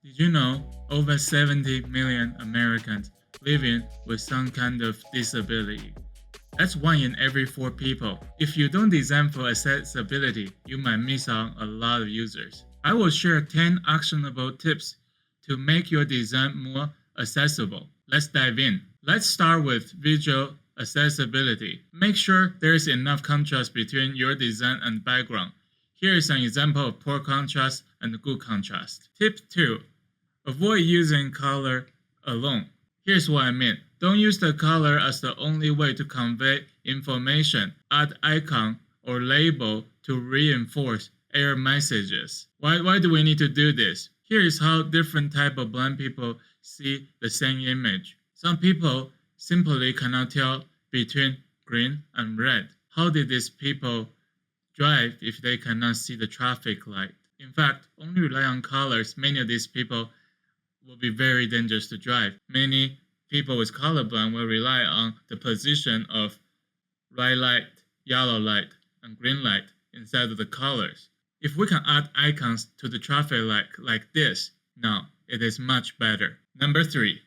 Did you know over 70 million Americans living with some kind of disability? That's 1 in every 4 people. If you don't design for accessibility, you might miss out a lot of users. I will share 10 actionable tips to make your design more accessible. Let's dive in. Let's start with visual accessibility. Make sure there is enough contrast between your design and background. Here is an example of poor contrast and good contrast. Tip 2. Avoid using color alone. Here's what I mean. Don't use the color as the only way to convey information. Add icon or label to reinforce error messages. Why do we need to do this? Here is how different type of blind people see the same image. Some people simply cannot tell between green and red. How did these people drive if they cannot see the traffic light? In fact, only rely on colors. Many of these people will be very dangerous to drive. Many people with colorblind will rely on the position of red light, yellow light, and green light instead of the colors. If we can add icons to the traffic light like this, now it is much better. Number 3,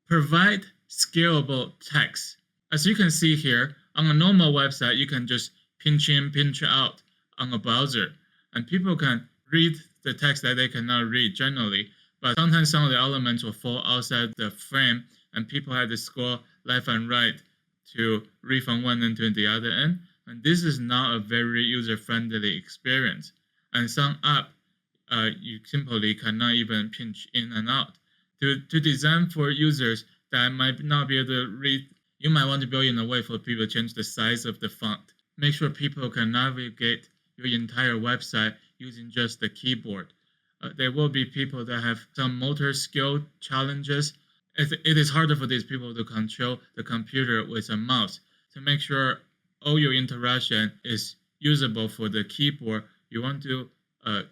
provide scalable text. As you can see here, on a normal website, you can just pinch in, pinch out on a browser, and people can read the text that they cannot read generally. But sometimes some of the elements will fall outside the frame, and people have to scroll left and right to read from one end to the other end. And this is not a very user-friendly experience. And some app, you simply cannot even pinch in and out. To design for users that might not be able to read, you might want to build in a way for people to change the size of the font. Make sure people can navigate your entire website using just the keyboard. There will be people that have some motor skill challenges. It is harder for these people to control the computer with a mouse. To make sure all your interaction is usable for the keyboard, you want to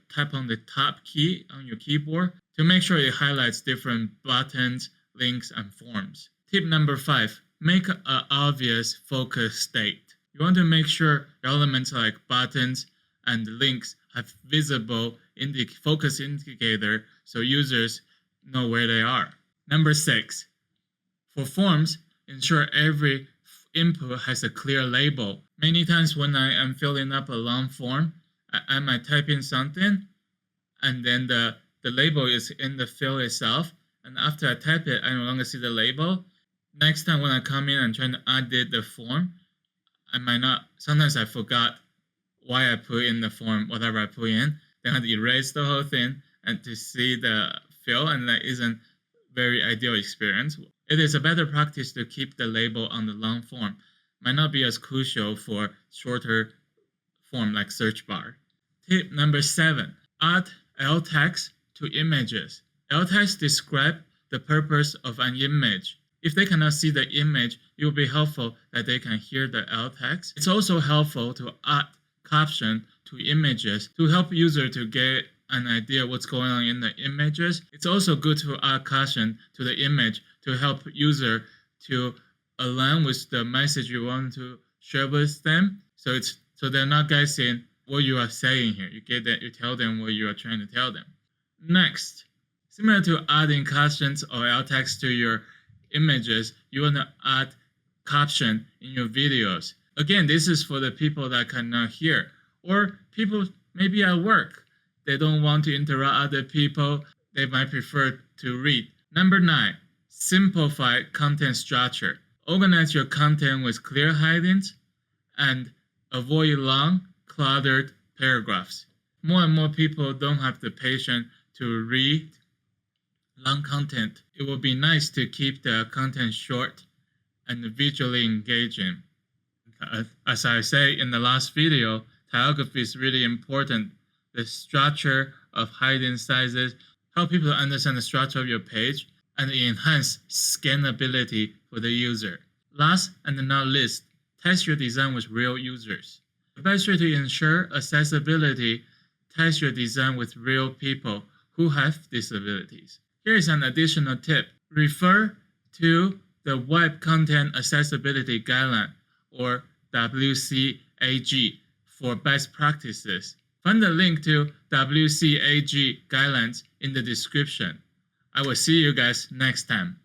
tap on the top key on your keyboard to make sure it highlights different buttons, links, and forms. Tip number 5, make an obvious focus state. You want to make sure elements like buttons and links have visible focus indicator so users know where they are. Number 6, for forms, ensure every input has a clear label. Many times when I am filling up a long form, I might type in something, and then the label is in the field itself, and after I type it, I no longer see the label. Next time when I come in and try to edit the form, sometimes I forgot why I put in the form, whatever I put in, then I have to erase the whole thing and to see the field, and that isn't very ideal experience. It is a better practice to keep the label on the long form. Might not be as crucial for shorter form like search bar. Tip number 7, add alt text to images. Alt text describe the purpose of an image. If they cannot see the image, it will be helpful that they can hear the alt text. It's also helpful to add caption to images to help user to get an idea what's going on in the images. It's also good to add caption to the image to help user to align with the message you want to share with them. So they're not guessing what you are saying here. You tell them what you are trying to tell them. Next, similar to adding captions or alt text to your images, you want to add caption in your videos. Again, this is for the people that cannot hear, or people maybe at work. They don't want to interrupt other people. They might prefer to read. Number 9, simplify content structure. Organize your content with clear headings and avoid long, cluttered paragraphs. More and more people don't have the patience to read long content. It will be nice to keep the content short and visually engaging. As I say in the last video, typography is really important. The structure of heading sizes help people understand the structure of your page and enhance scannability for the user. Last and not least, test your design with real users. The best way to ensure accessibility, test your design with real people who have disabilities. Here is an additional tip. Refer to the Web Content Accessibility Guideline, or WCAG, for best practices. Find the link to WCAG guidelines in the description. I will see you guys next time.